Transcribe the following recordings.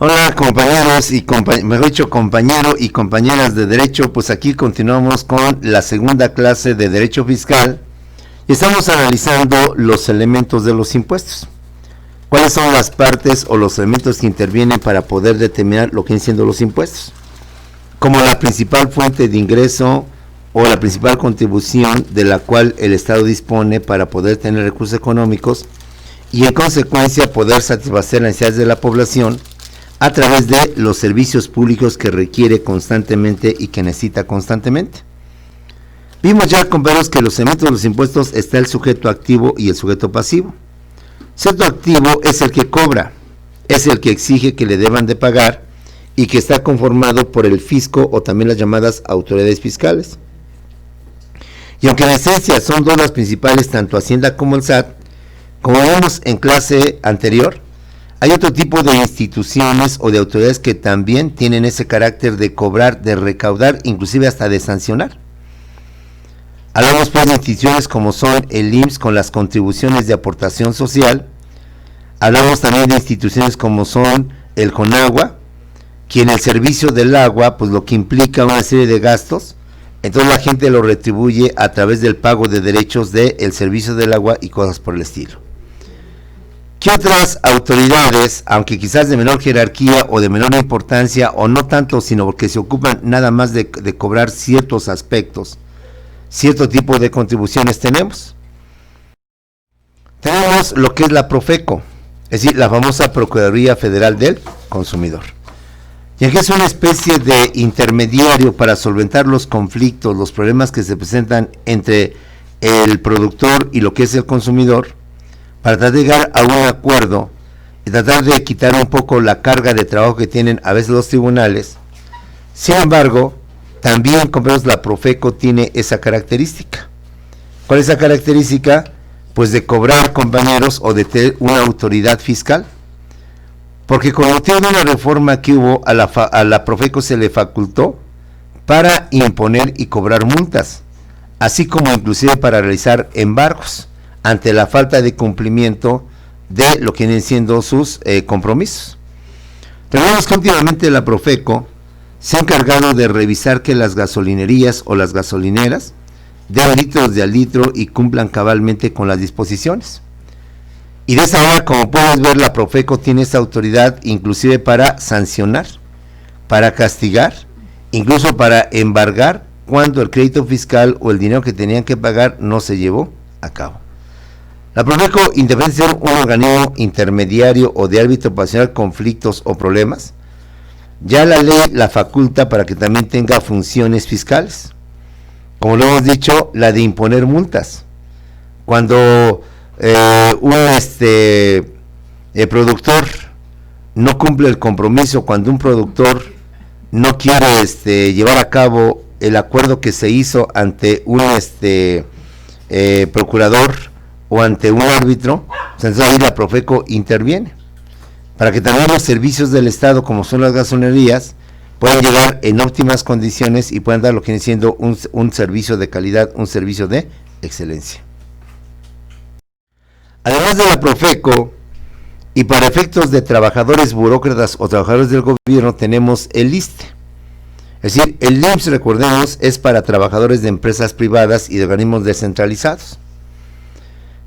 Hola compañeros y mejor dicho compañero y compañeras de Derecho, pues aquí continuamos con la segunda clase de Derecho Fiscal y estamos analizando los elementos de los impuestos. ¿Cuáles son las partes o los elementos que intervienen para poder determinar lo que vienen siendo los impuestos? Como la principal fuente de ingreso o la principal contribución de la cual el Estado dispone para poder tener recursos económicos y en consecuencia poder satisfacer las necesidades de la población a través de los servicios públicos que requiere constantemente y que necesita constantemente. Vimos ya, compañeros, que los elementos de los impuestos está el sujeto activo y el sujeto pasivo. El sujeto activo es el que cobra, es el que exige que le deban de pagar y que está conformado por el fisco o también las llamadas autoridades fiscales. Y aunque en esencia son dos las principales, tanto Hacienda como el SAT, como vimos en clase anterior, hay otro tipo de instituciones o de autoridades que también tienen ese carácter de cobrar, de recaudar, inclusive hasta de sancionar. Hablamos pues de instituciones como son el IMSS con las contribuciones de aportación social. Hablamos también de instituciones como son el CONAGUA, que en el servicio del agua, pues lo que implica una serie de gastos, entonces la gente lo retribuye a través del pago de derechos del servicio del agua y cosas por el estilo. ¿Qué otras autoridades, aunque quizás de menor jerarquía o de menor importancia, o no tanto, sino porque se ocupan nada más de cobrar ciertos aspectos, cierto tipo de contribuciones tenemos? Tenemos lo que es la Profeco, es decir, la famosa Procuraduría Federal del Consumidor, ya que es una especie de intermediario para solventar los conflictos, los problemas que se presentan entre el productor y lo que es el consumidor, para tratar de llegar a un acuerdo y tratar de quitar un poco la carga de trabajo que tienen a veces los tribunales. Sin embargo, también, compañeros, la Profeco tiene esa característica. ¿Cuál es esa característica? Pues de cobrar, compañeros, o de tener una autoridad fiscal. Porque con motivo de una reforma que hubo, a la Profeco se le facultó para imponer y cobrar multas, así como inclusive para realizar embargos ante la falta de cumplimiento de lo que vienen siendo sus compromisos. Tenemos que últimamente la Profeco se ha encargado de revisar que las gasolinerías o las gasolineras den litros de al litro y cumplan cabalmente con las disposiciones. Y de esa manera, como puedes ver, la Profeco tiene esa autoridad inclusive para sancionar, para castigar, incluso para embargar cuando el crédito fiscal o el dinero que tenían que pagar no se llevó a cabo. La Profeco, independientemente de ser un organismo intermediario o de árbitro para solucionar conflictos o problemas, ya la ley la faculta para que también tenga funciones fiscales. Como lo hemos dicho, la de imponer multas. Cuando un productor no cumple el compromiso, cuando un productor no quiere llevar a cabo el acuerdo que se hizo ante un procurador o ante un árbitro, entonces ahí la Profeco interviene para que también los servicios del Estado, como son las gasolinerías, puedan llegar en óptimas condiciones y puedan dar lo que viene siendo un servicio de calidad, un servicio de excelencia. Además de la Profeco, y para efectos de trabajadores burócratas o trabajadores del gobierno, tenemos el ISSSTE. Es decir, el IMSS, recordemos, es para trabajadores de empresas privadas y de organismos descentralizados.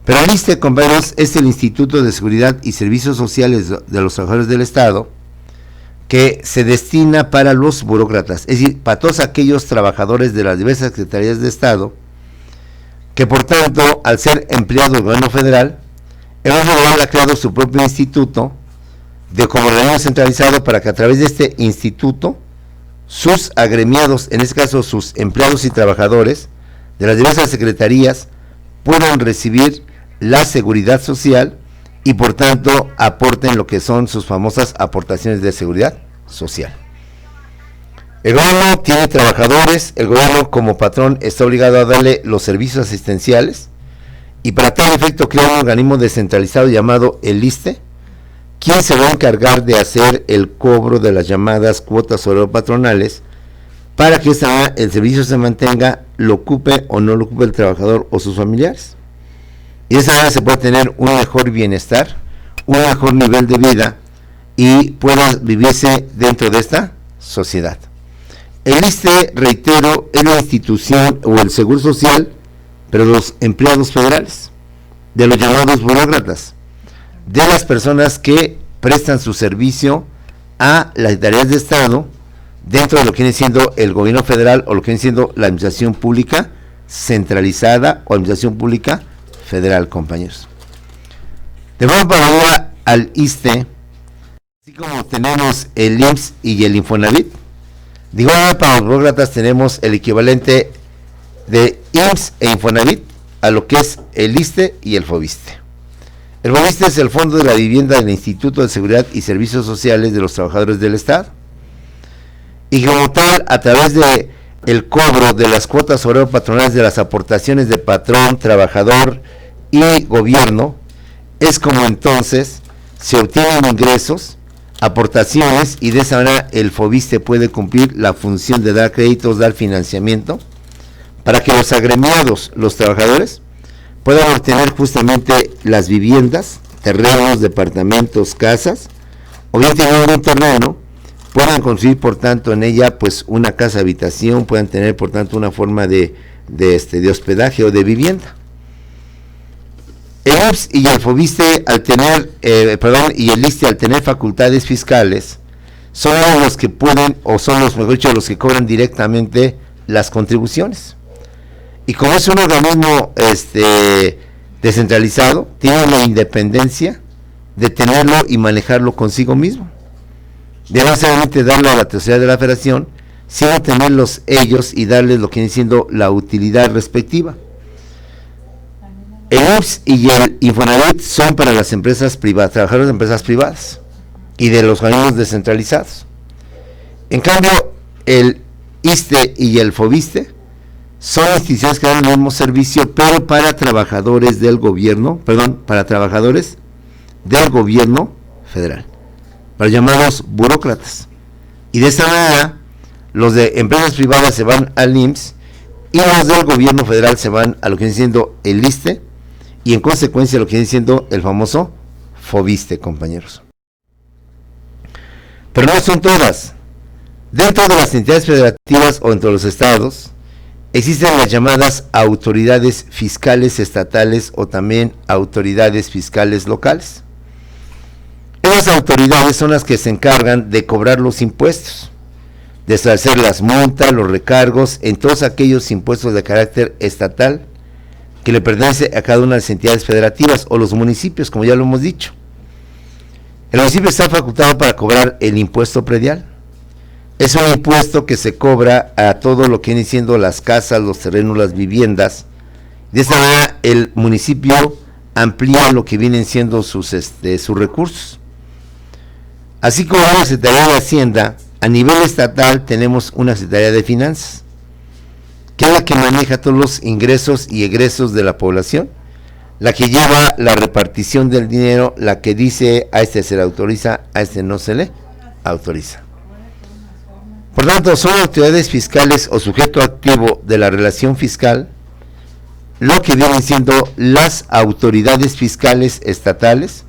Pero el ISSSTE, compañeros, es el Instituto de Seguridad y Servicios Sociales de los Trabajadores del Estado, que se destina para los burócratas, es decir, para todos aquellos trabajadores de las diversas secretarías de Estado, que por tanto, al ser empleados del gobierno federal, el gobierno federal ha creado su propio instituto de como organismo centralizado para que a través de este instituto, sus agremiados, en este caso sus empleados y trabajadores de las diversas secretarías, puedan recibir la seguridad social y por tanto aporten lo que son sus famosas aportaciones de seguridad social. El gobierno tiene trabajadores, el gobierno como patrón está obligado a darle los servicios asistenciales y para tal efecto crea un organismo descentralizado llamado el ISSSTE, quien se va a encargar de hacer el cobro de las llamadas cuotas patronales para que el servicio se mantenga, lo ocupe o no lo ocupe el trabajador o sus familiares. Y de esa manera se puede tener un mejor bienestar, un mejor nivel de vida y pueda vivirse dentro de esta sociedad. El ISSSTE, reitero, es la institución o el Seguro Social, pero los empleados federales, de los llamados burócratas, de las personas que prestan su servicio a las tareas de Estado dentro de lo que viene siendo el gobierno federal o lo que viene siendo la administración pública centralizada o administración pública federal, compañeros. De forma paralela al ISSSTE, así como tenemos el IMSS y el Infonavit, digo, para los burócratas tenemos el equivalente de IMSS e Infonavit a lo que es el ISSSTE y el FOVISSSTE. El FOVISSSTE es el Fondo de la Vivienda del Instituto de Seguridad y Servicios Sociales de los Trabajadores del Estado. Y como tal, a través de el cobro de las cuotas obrero patronales de las aportaciones de patrón, trabajador y gobierno, es como entonces se obtienen ingresos, aportaciones, y de esa manera el FOVISSSTE puede cumplir la función de dar créditos, dar financiamiento, para que los agremiados, los trabajadores, puedan obtener justamente las viviendas, terrenos, departamentos, casas, o bien teniendo un terreno, puedan construir por tanto en ella pues una casa habitación, puedan tener por tanto una forma de hospedaje o de vivienda. El IMSS y el FOVISSSTE al tener, y el ISSSTE al tener facultades fiscales, son los que pueden, o son los, mejor dicho, los que cobran directamente las contribuciones. Y como es un organismo descentralizado, tiene la independencia de tenerlo y manejarlo consigo mismo. De no solamente darlo a la tesorería de la federación, sino tenerlos ellos y darles lo que viene siendo la utilidad respectiva. El IMSS y el Infonavit son para las empresas privadas, trabajadores de empresas privadas y de los organismos descentralizados. En cambio, el ISSSTE y el FOVISSSTE son instituciones que dan el mismo servicio, pero para trabajadores del gobierno, para trabajadores del gobierno federal, para llamados burócratas. Y de esta manera, los de empresas privadas se van al IMSS y los del gobierno federal se van a lo que viene siendo el ISSSTE y en consecuencia lo que viene siendo el famoso FOVISSSTE, compañeros. Pero no son todas. Dentro de las entidades federativas o entre los estados, existen las llamadas autoridades fiscales estatales o también autoridades fiscales locales. Esas autoridades son las que se encargan de cobrar los impuestos, de establecer las multas, los recargos en todos aquellos impuestos de carácter estatal que le pertenece a cada una de las entidades federativas o los municipios, como ya lo hemos dicho. El municipio está facultado para cobrar el impuesto predial. Es un impuesto que se cobra a todo lo que vienen siendo las casas, los terrenos, las viviendas. De esta manera el municipio amplía lo que vienen siendo sus recursos. Así como la Secretaría de Hacienda, a nivel estatal tenemos una Secretaría de Finanzas, que es la que maneja todos los ingresos y egresos de la población, la que lleva la repartición del dinero, la que dice a este se le autoriza, a este no se le autoriza. Por tanto, son autoridades fiscales o sujeto activo de la relación fiscal, lo que vienen siendo las autoridades fiscales estatales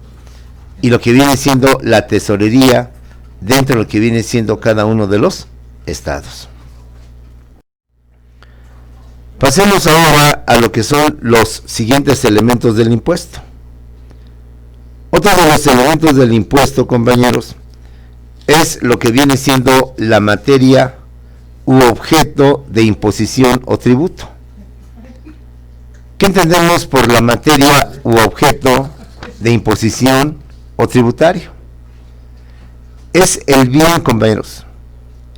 y lo que viene siendo la tesorería dentro de lo que viene siendo cada uno de los estados. Pasemos ahora a lo que son los siguientes elementos del impuesto. Otro de los elementos del impuesto, compañeros, es lo que viene siendo la materia u objeto de imposición o tributo. ¿Qué entendemos por la materia u objeto de imposición o tributario? Es el bien, compañeros,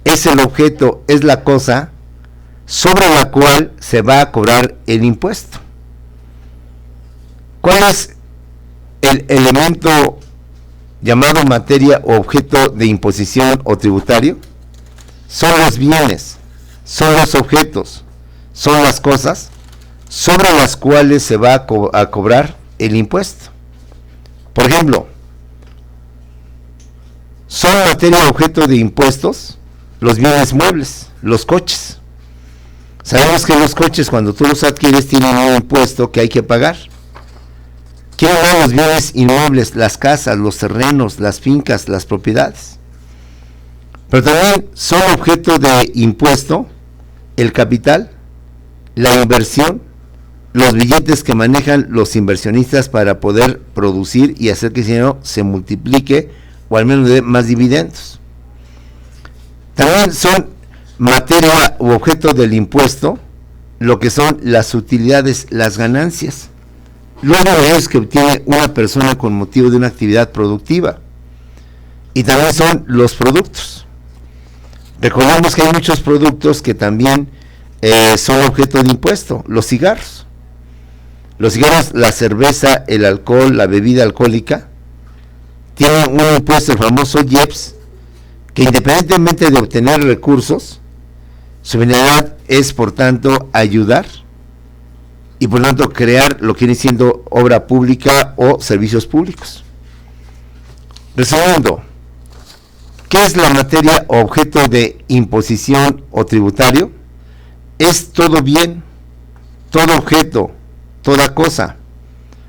es el objeto, es la cosa sobre la cual se va a cobrar el impuesto. ¿Cuál es el elemento llamado materia o objeto de imposición o tributario? Son los bienes, son los objetos, son las cosas sobre las cuales se va a cobrar el impuesto. Por ejemplo, son materia o objeto de impuestos los bienes muebles, los coches. Sabemos que los coches, cuando tú los adquieres, tienen un impuesto que hay que pagar. ¿Quiénes son los bienes inmuebles? Las casas, los terrenos, las fincas, las propiedades. Pero también son objeto de impuesto el capital, la inversión, los billetes que manejan los inversionistas para poder producir y hacer que ese dinero se multiplique o al menos dé más dividendos. También son materia u objeto del impuesto lo que son las utilidades, las ganancias, los beneficios que obtiene una persona con motivo de una actividad productiva, y también son los productos. Recordemos que hay muchos productos que también son objeto de impuesto. Los cigarros, la cerveza, el alcohol, la bebida alcohólica, tienen un impuesto, el famoso IEPS, que independientemente de obtener recursos, su finalidad es, por tanto, ayudar y, por tanto, crear lo que viene siendo obra pública o servicios públicos. Resumiendo, ¿qué es la materia o objeto de imposición o tributario? Es todo bien, todo objeto, toda cosa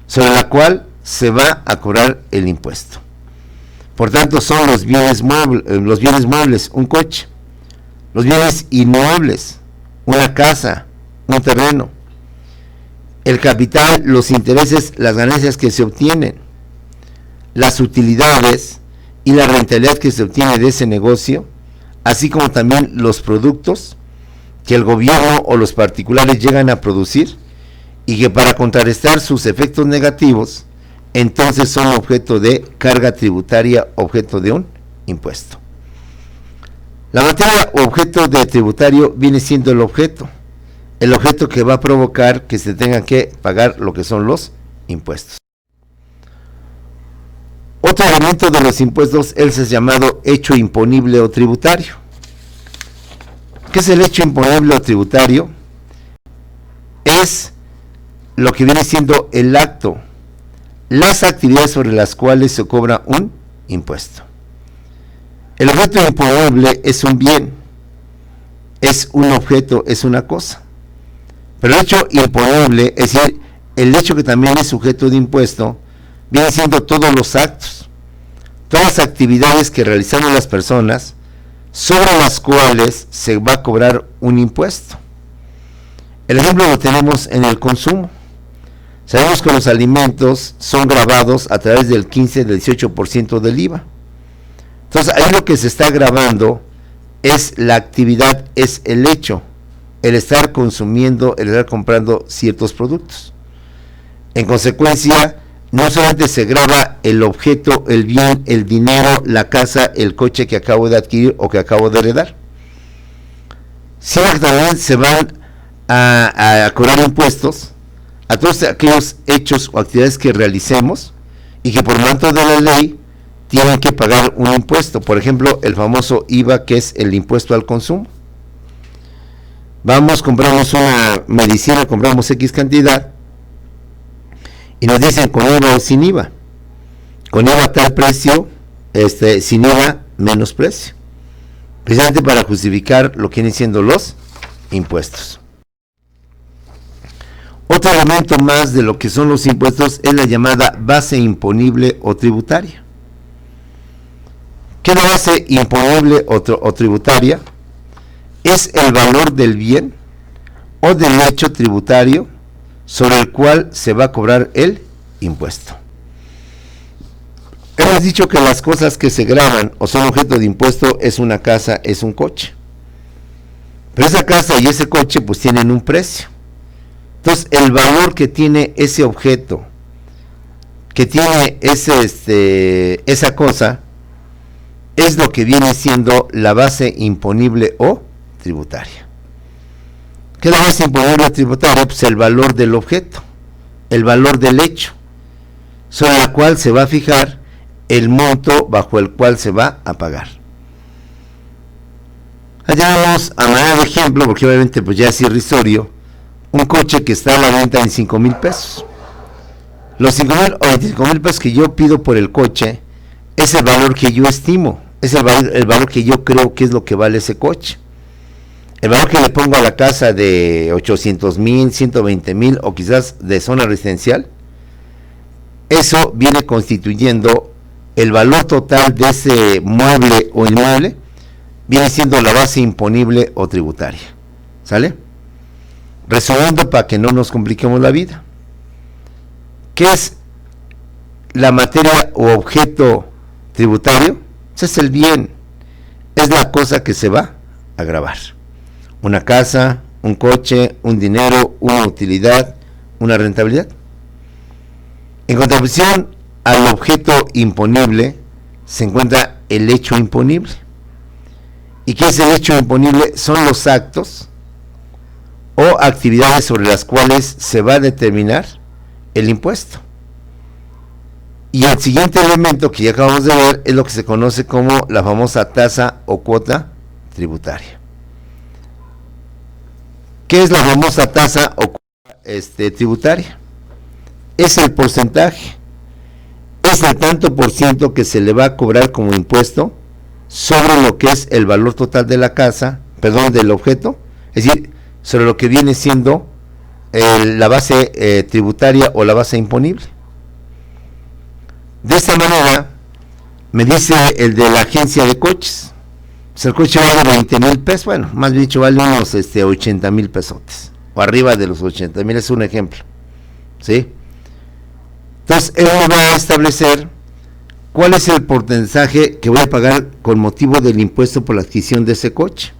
sobre la cual se va a cobrar el impuesto. Por tanto, son los bienes muebles, un coche, los bienes inmuebles, una casa, un terreno, el capital, los intereses, las ganancias que se obtienen, las utilidades y la rentabilidad que se obtiene de ese negocio, así como también los productos que el gobierno o los particulares llegan a producir y que para contrarrestar sus efectos negativos, entonces son objeto de carga tributaria, objeto de un impuesto. La materia o objeto de tributario viene siendo el objeto que va a provocar que se tengan que pagar lo que son los impuestos. Otro elemento de los impuestos es el llamado hecho imponible o tributario. ¿Qué es el hecho imponible o tributario? Es lo que viene siendo el acto, las actividades sobre las cuales se cobra un impuesto. El objeto imponible es un bien, es un objeto, es una cosa. Pero el hecho imponible, es decir, el hecho que también es sujeto de impuesto, viene siendo todos los actos, todas las actividades que realizamos las personas sobre las cuales se va a cobrar un impuesto. El ejemplo lo tenemos en el consumo. Sabemos que los alimentos son gravados a través del 15, del 18% del IVA. Entonces, ahí lo que se está gravando es la actividad, es el hecho, el estar consumiendo, el estar comprando ciertos productos. En consecuencia, no solamente se grava el objeto, el bien, el dinero, la casa, el coche que acabo de adquirir o que acabo de heredar, sino que también se van a cobrar impuestos a todos aquellos hechos o actividades que realicemos y que por manto de la ley tienen que pagar un impuesto. Por ejemplo, el famoso IVA, que es el impuesto al consumo. Vamos, compramos una medicina, compramos X cantidad y nos dicen con IVA o sin IVA. Con IVA tal precio, sin IVA menos precio. Precisamente para justificar lo que vienen siendo los impuestos. Otro elemento más de lo que son los impuestos es la llamada base imponible o tributaria. ¿Qué es la base imponible o tributaria? Es el valor del bien o del hecho tributario sobre el cual se va a cobrar el impuesto. Hemos dicho que las cosas que se gravan o son objeto de impuesto es una casa, es un coche. Pero esa casa y ese coche pues tienen un precio. Entonces, el valor que tiene ese objeto, que tiene esa cosa, es lo que viene siendo la base imponible o tributaria. ¿Qué es la base imponible o tributaria? Pues el valor del objeto, el valor del hecho, sobre la cual se va a fijar el monto bajo el cual se va a pagar. Allá vamos a manera de ejemplo, porque obviamente pues ya es irrisorio, un coche que está a la venta en 5,000 pesos. Los 5,000 o 25,000 pesos que yo pido por el coche es el valor que yo estimo, es el valor que yo creo que es lo que vale ese coche. El valor que le pongo a la casa de 800,000, 120,000 o quizás de zona residencial eso viene constituyendo el valor total de ese mueble o inmueble, viene siendo la base imponible o tributaria. ¿Sale? Resumiendo para que no nos compliquemos la vida. ¿Qué es la materia o objeto tributario? Ese es el bien, es la cosa que se va a gravar. Una casa, un coche, un dinero, una utilidad, una rentabilidad. En contraposición al objeto imponible se encuentra el hecho imponible. ¿Y qué es el hecho imponible? Son los actos o actividades sobre las cuales se va a determinar el impuesto. Y el siguiente elemento que ya acabamos de ver es lo que se conoce como la famosa tasa o cuota tributaria. ¿Qué es la famosa tasa o cuota tributaria? Es el porcentaje, es el tanto por ciento que se le va a cobrar como impuesto sobre lo que es el valor total de la casa, perdón, del objeto, es decir, sobre lo que viene siendo la base tributaria o la base imponible. De esta manera, me dice el de la agencia de coches, pues el coche vale 20,000 pesos, bueno, más bien dicho, vale unos 80,000 pesotes, o arriba de los 80,000, es un ejemplo, ¿sí? Entonces, él me va a establecer cuál es el porcentaje que voy a pagar con motivo del impuesto por la adquisición de ese coche.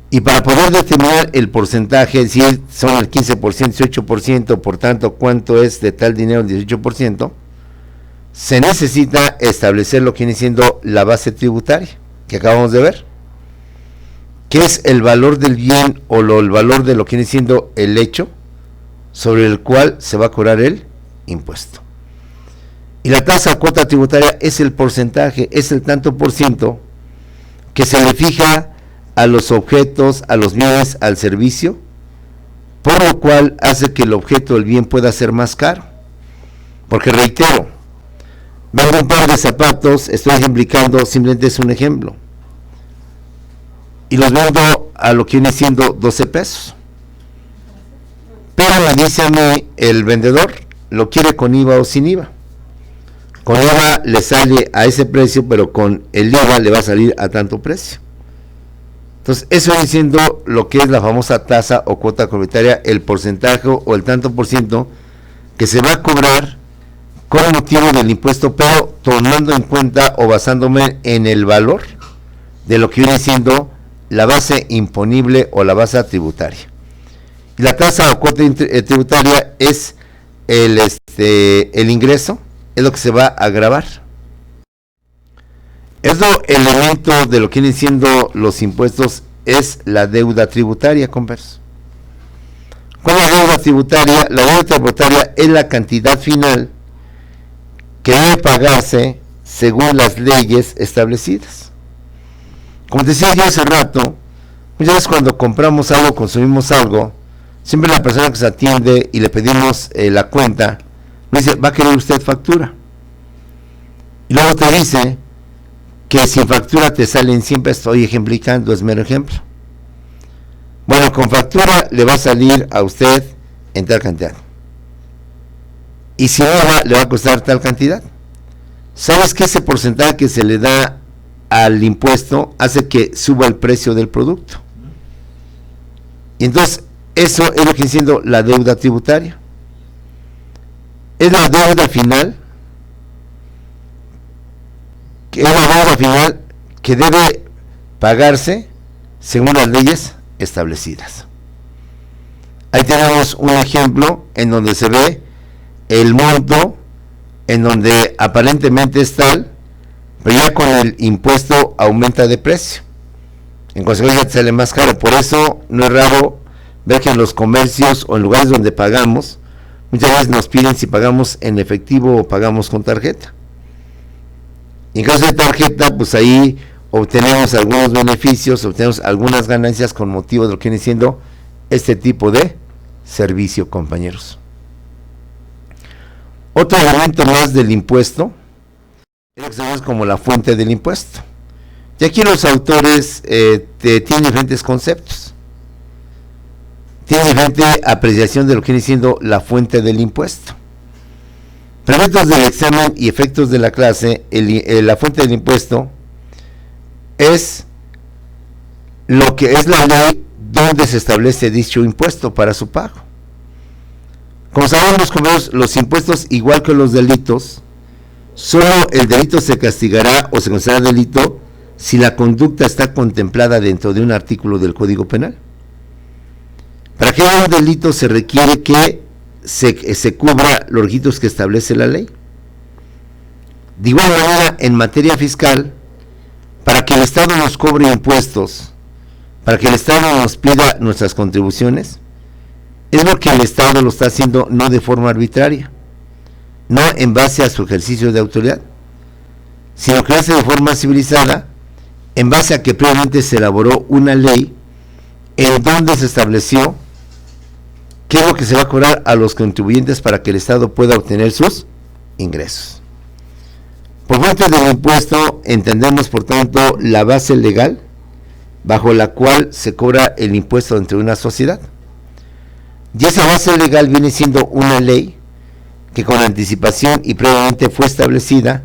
Y para poder determinar el porcentaje, es decir, son el 15%, 18%, por tanto, ¿cuánto es de tal dinero el 18%? Se necesita establecer lo que viene siendo la base tributaria, que acabamos de ver, que es el valor del bien o el valor de lo que viene siendo el hecho sobre el cual se va a cobrar el impuesto. Y la tasa o cuota tributaria es el porcentaje, es el tanto por ciento que se le fija a los objetos, a los bienes, al servicio, por lo cual hace que el objeto del bien pueda ser más caro. Porque reitero, vendo un par de zapatos, estoy ejemplificando, simplemente es un ejemplo, y los vendo a lo que viene siendo 12 pesos. Pero me dice a mí el vendedor, lo quiere con IVA o sin IVA. Con IVA le sale a ese precio, pero con el IVA le va a salir a tanto precio. Entonces, eso viene siendo lo que es la famosa tasa o cuota tributaria, el porcentaje o el tanto por ciento que se va a cobrar con motivo del impuesto, pero tomando en cuenta o basándome en el valor de lo que viene siendo la base imponible o la base tributaria. Y la tasa o cuota tributaria es el ingreso, es lo que se va a gravar. Otro elemento de lo que vienen siendo los impuestos es la deuda tributaria, compas. ¿Cuál es la deuda tributaria? La deuda tributaria es la cantidad final que debe pagarse según las leyes establecidas. Como te decía yo hace rato, muchas veces cuando compramos algo, consumimos algo, siempre la persona que se atiende y le pedimos la cuenta, me dice, ¿va a querer usted factura? Y luego te dice que sin factura te salen 100 pesos, estoy ejemplificando, es mero ejemplo. Bueno, con factura le va a salir a usted en tal cantidad. Y si no, le va a costar tal cantidad. ¿Sabes que ese porcentaje que se le da al impuesto hace que suba el precio del producto? Y entonces, eso es lo que viene siendo la deuda tributaria. Es la deuda final, que debe pagarse según las leyes establecidas. Ahí tenemos un ejemplo en donde se ve el monto en donde aparentemente es tal, pero ya con el impuesto aumenta de precio. En consecuencia sale más caro. Por eso no es raro ver que en los comercios o en lugares donde pagamos, muchas veces nos piden si pagamos en efectivo o pagamos con tarjeta. Y en caso de tarjeta, pues ahí obtenemos algunos beneficios, obtenemos algunas ganancias con motivo de lo que viene siendo este tipo de servicio, compañeros. Otro elemento más del impuesto es lo que sabemos como la fuente del impuesto. Y aquí los autores tienen diferentes conceptos. Tienen diferente apreciación de lo que viene siendo la fuente del impuesto. Para efectos del examen y efectos de la clase, la fuente del impuesto es lo que es la ley donde se establece dicho impuesto para su pago. Como sabemos, los impuestos, igual que los delitos, solo el delito se castigará o se considerará delito si la conducta está contemplada dentro de un artículo del Código Penal. Para que haya un delito se requiere que se cubra los requisitos que establece la ley. De igual manera, en materia fiscal, para que el Estado nos cobre impuestos, para que el Estado nos pida nuestras contribuciones, es porque el Estado lo está haciendo no de forma arbitraria, no en base a su ejercicio de autoridad, sino que lo hace de forma civilizada, en base a que previamente se elaboró una ley en donde se estableció qué es lo que se va a cobrar a los contribuyentes para que el Estado pueda obtener sus ingresos. Por fuente del impuesto entendemos, por tanto, la base legal bajo la cual se cobra el impuesto entre una sociedad. Y esa base legal viene siendo una ley que con anticipación y previamente fue establecida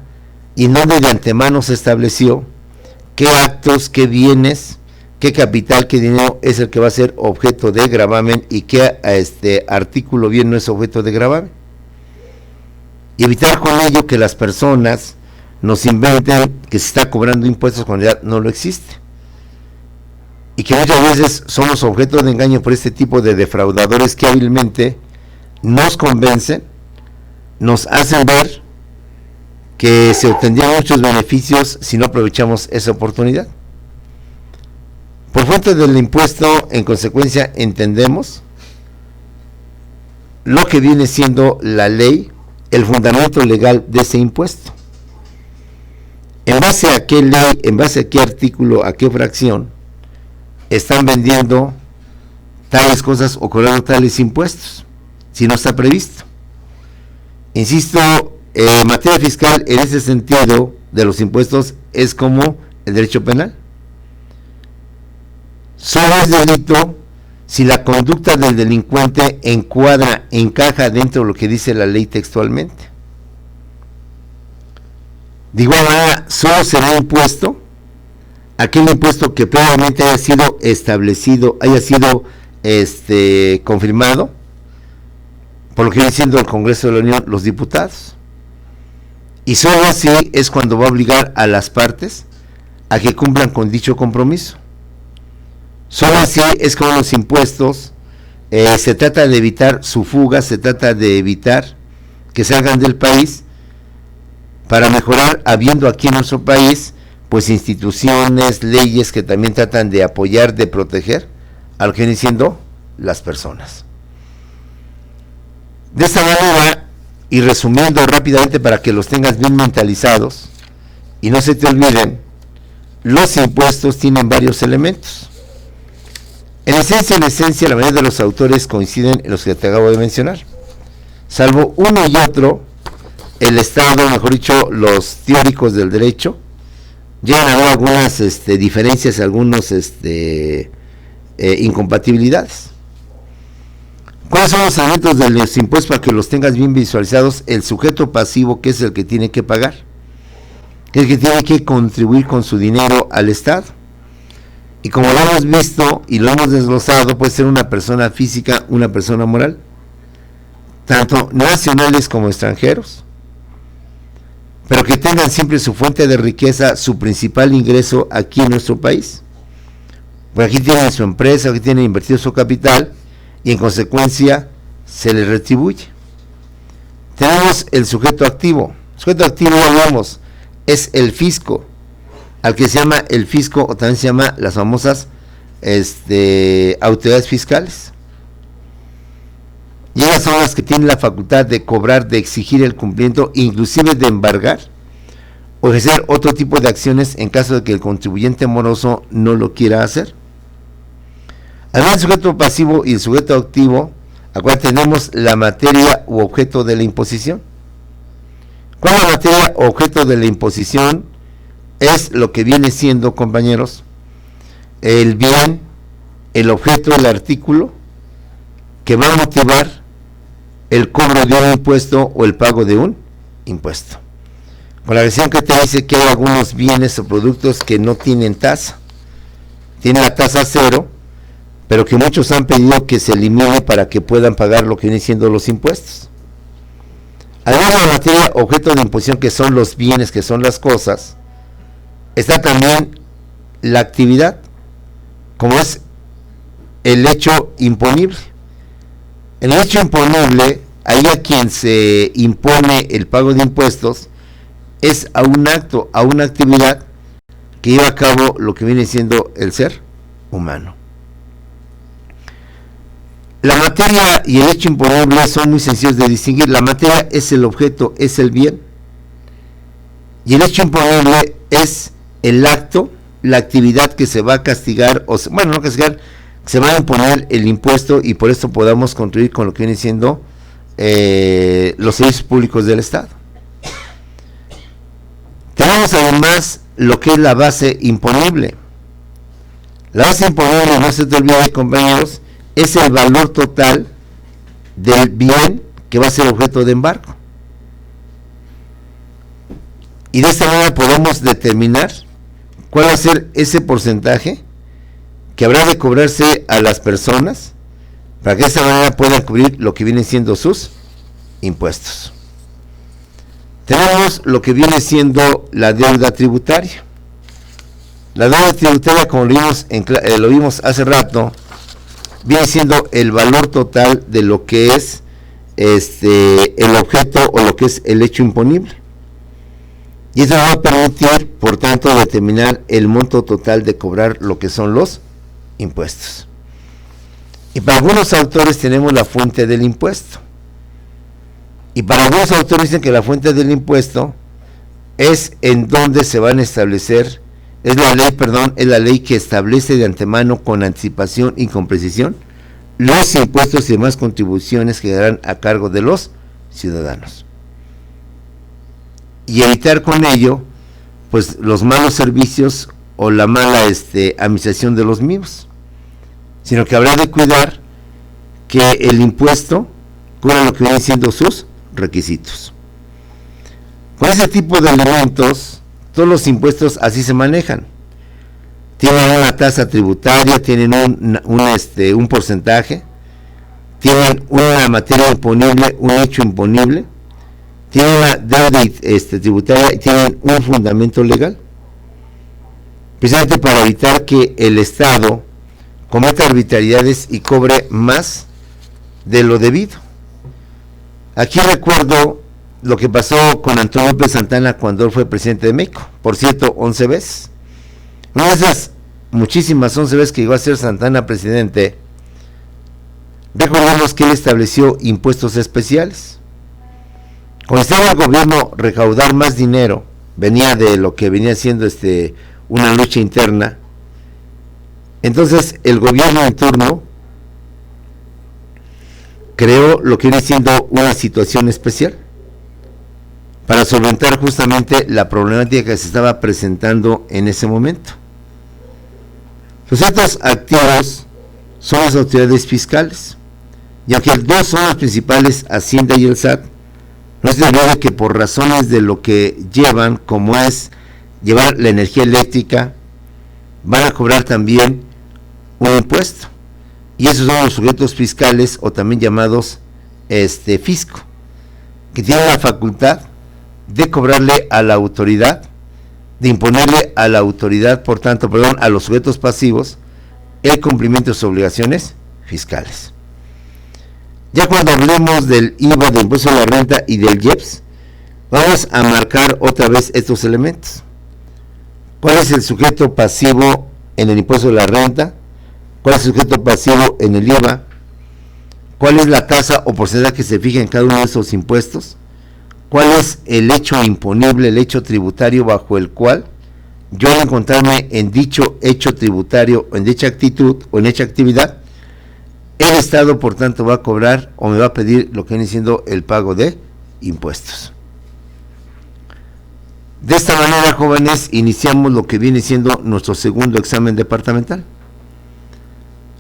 y en donde de antemano se estableció qué actos, qué bienes, qué capital, qué dinero es el que va a ser objeto de gravamen y qué artículo bien no es objeto de gravamen. Y evitar con ello que las personas nos inventen que se está cobrando impuestos cuando ya no lo existe. Y que muchas veces somos objeto de engaño por este tipo de defraudadores que hábilmente nos convencen, nos hacen ver que se obtendrían muchos beneficios si no aprovechamos esa oportunidad. Por fuente del impuesto, en consecuencia, entendemos lo que viene siendo la ley, el fundamento legal de ese impuesto. En base a qué ley, en base a qué artículo, a qué fracción, están vendiendo tales cosas o cobrando tales impuestos, si no está previsto. Insisto, en materia fiscal, en ese sentido de los impuestos, es como el derecho penal. Solo es delito si la conducta del delincuente encaja dentro de lo que dice la ley textualmente. De igual manera, solo será impuesto aquel impuesto que previamente haya sido establecido, haya sido confirmado por lo que viene siendo el Congreso de la Unión, los diputados. Y solo así es cuando va a obligar a las partes a que cumplan con dicho compromiso. Solo así es como los impuestos se trata de evitar su fuga, se trata de evitar que salgan del país para mejorar, habiendo aquí en nuestro país pues instituciones, leyes que también tratan de apoyar, de proteger a lo que vienen siendo las personas. De esta manera, y resumiendo rápidamente para que los tengas bien mentalizados y no se te olviden, los impuestos tienen varios elementos. En esencia, la mayoría de los autores coinciden en los que te acabo de mencionar. Salvo uno y otro, el Estado, mejor dicho, los teóricos del derecho, llegan a haber algunas diferencias, algunos incompatibilidades. ¿Cuáles son los elementos de los impuestos para que los tengas bien visualizados? El sujeto pasivo, que es el que tiene que pagar, el que tiene que contribuir con su dinero al Estado. Y como lo hemos visto y lo hemos desglosado, puede ser una persona física, una persona moral, tanto nacionales como extranjeros, pero que tengan siempre su fuente de riqueza, su principal ingreso aquí en nuestro país. Por aquí tienen su empresa, aquí tienen invertido su capital y en consecuencia se les retribuye. Tenemos el sujeto activo. El sujeto activo, hablamos, es el fisco, al que se llama el fisco o también se llama las famosas autoridades fiscales. Y ellas son las que tienen la facultad de cobrar, de exigir el cumplimiento, inclusive de embargar o ejercer otro tipo de acciones en caso de que el contribuyente moroso no lo quiera hacer. Además del sujeto pasivo y el sujeto activo, acá tenemos la materia u objeto de la imposición. ¿Cuál es la materia o objeto de la imposición? Es lo que viene siendo, compañeros, el bien, el objeto, el artículo que va a motivar el cobro de un impuesto o el pago de un impuesto. Con la versión que te dice que hay algunos bienes o productos que no tienen tasa, tienen la tasa cero, pero que muchos han pedido que se elimine para que puedan pagar lo que vienen siendo los impuestos. Además de la materia objeto de imposición, que son los bienes, que son las cosas, está también la actividad, como es el hecho imponible. En el hecho imponible, ahí a quien se impone el pago de impuestos es a un acto, a una actividad que lleva a cabo lo que viene siendo el ser humano. La materia y el hecho imponible son muy sencillos de distinguir. La materia es el objeto, es el bien. Y el hecho imponible es el acto, la actividad que se va a castigar, o bueno, no castigar, se va a imponer el impuesto, y por esto podamos contribuir con lo que viene siendo los servicios públicos del Estado. Tenemos además lo que es la base imponible. La base imponible, no se te olvide, compañeros, es el valor total del bien que va a ser objeto de embargo. Y de esta manera podemos determinar cuál va a ser ese porcentaje que habrá de cobrarse a las personas para que de esta manera puedan cubrir lo que vienen siendo sus impuestos. Tenemos lo que viene siendo la deuda tributaria. La deuda tributaria, como lo vimos hace rato, viene siendo el valor total de lo que es el objeto o lo que es el hecho imponible. Y eso va a permitir, por tanto, determinar el monto total de cobrar lo que son los impuestos. Y para algunos autores tenemos la fuente del impuesto. Y para algunos autores dicen que la fuente del impuesto es en donde se van a establecer, es la ley que establece de antemano, con anticipación y con precisión, los impuestos y demás contribuciones que darán a cargo de los ciudadanos. Y evitar con ello, pues, los malos servicios o la mala administración de los mismos, sino que habrá de cuidar que el impuesto cubra lo que vienen siendo sus requisitos. Con ese tipo de elementos, todos los impuestos así se manejan. Tienen una tasa tributaria, tienen un porcentaje, tienen una materia imponible, un hecho imponible, tienen una deuda tributaria y tienen un fundamento legal, precisamente para evitar que el Estado cometa arbitrariedades y cobre más de lo debido. Aquí recuerdo lo que pasó con Antonio López Santana cuando él fue presidente de México, por cierto, 11 veces. Una de esas muchísimas 11 veces que llegó a ser Santana presidente, recordemos que él estableció impuestos especiales. Cuando estaba el gobierno recaudar más dinero, venía de lo que venía siendo una lucha interna. Entonces el gobierno en turno creó lo que viene siendo una situación especial para solventar justamente la problemática que se estaba presentando en ese momento. Los sujetos activos son las autoridades fiscales, y aunque dos son las principales, Hacienda y el SAT, no se olvide que por razones de lo que llevan, como es llevar la energía eléctrica, van a cobrar también un impuesto, y esos son los sujetos fiscales, o también llamados fisco, que tienen la facultad de cobrarle a la autoridad, de imponerle a la autoridad, a los sujetos pasivos, el cumplimiento de sus obligaciones fiscales. Ya cuando hablemos del IVA, del impuesto a la renta y del IEPS, vamos a marcar otra vez estos elementos. ¿Cuál es el sujeto pasivo en el impuesto de la renta? ¿Cuál es el sujeto pasivo en el IVA? ¿Cuál es la tasa o porcentaje que se fija en cada uno de esos impuestos? ¿Cuál es el hecho imponible, el hecho tributario bajo el cual yo, al encontrarme en dicho hecho tributario, en dicha actitud o en dicha actividad, el Estado, por tanto, va a cobrar o me va a pedir lo que viene siendo el pago de impuestos? De esta manera, jóvenes, iniciamos lo que viene siendo nuestro segundo examen departamental.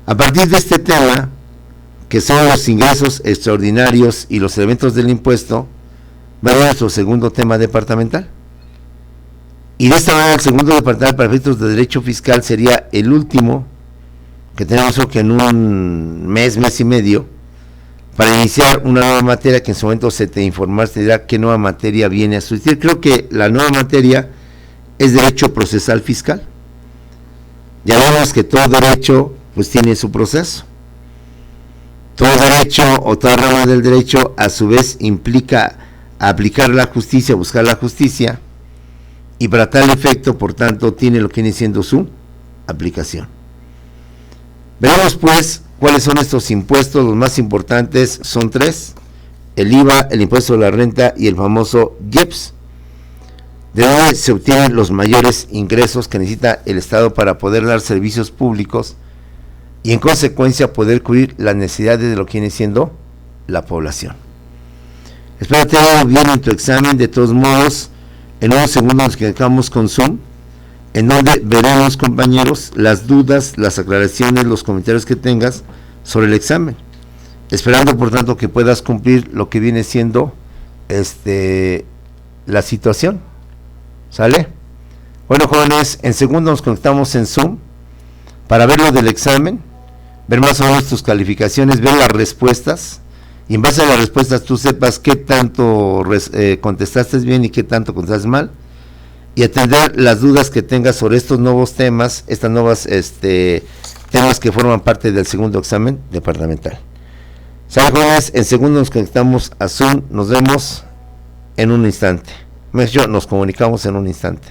A partir de este tema, que son los ingresos extraordinarios y los elementos del impuesto, va a ser nuestro segundo tema departamental. Y de esta manera el segundo departamental para efectos de derecho fiscal sería el último que tenemos que en un mes y medio, para iniciar una nueva materia que en su momento se te informará, te dirá qué nueva materia viene a sustituir. Creo que la nueva materia es derecho procesal fiscal. Ya vemos que todo derecho pues tiene su proceso. Todo derecho o toda rama del derecho a su vez implica aplicar la justicia, buscar la justicia, y para tal efecto, por tanto, tiene lo que viene siendo su aplicación. Veremos pues cuáles son estos impuestos. Los más importantes son tres: el IVA, el impuesto de la renta y el famoso IEPS, de donde se obtienen los mayores ingresos que necesita el Estado para poder dar servicios públicos y en consecuencia poder cubrir las necesidades de lo que viene siendo la población. Espero te haya bien en tu examen. De todos modos, en unos segundos nos quedamos con Zoom, en donde veremos, compañeros, las dudas, las aclaraciones, los comentarios que tengas sobre el examen, esperando por tanto que puedas cumplir lo que viene siendo la situación. ¿Sale? Bueno, jóvenes, en segundos nos conectamos en Zoom para ver lo del examen, ver más o menos tus calificaciones, ver las respuestas, y en base a las respuestas tú sepas qué tanto contestaste bien y qué tanto contestaste mal, y atender las dudas que tengas sobre estos nuevos temas, estas nuevas temas que forman parte del segundo examen departamental. ¿Sale, jóvenes? En segundos nos conectamos a Zoom, nos vemos en un instante. Nos comunicamos en un instante.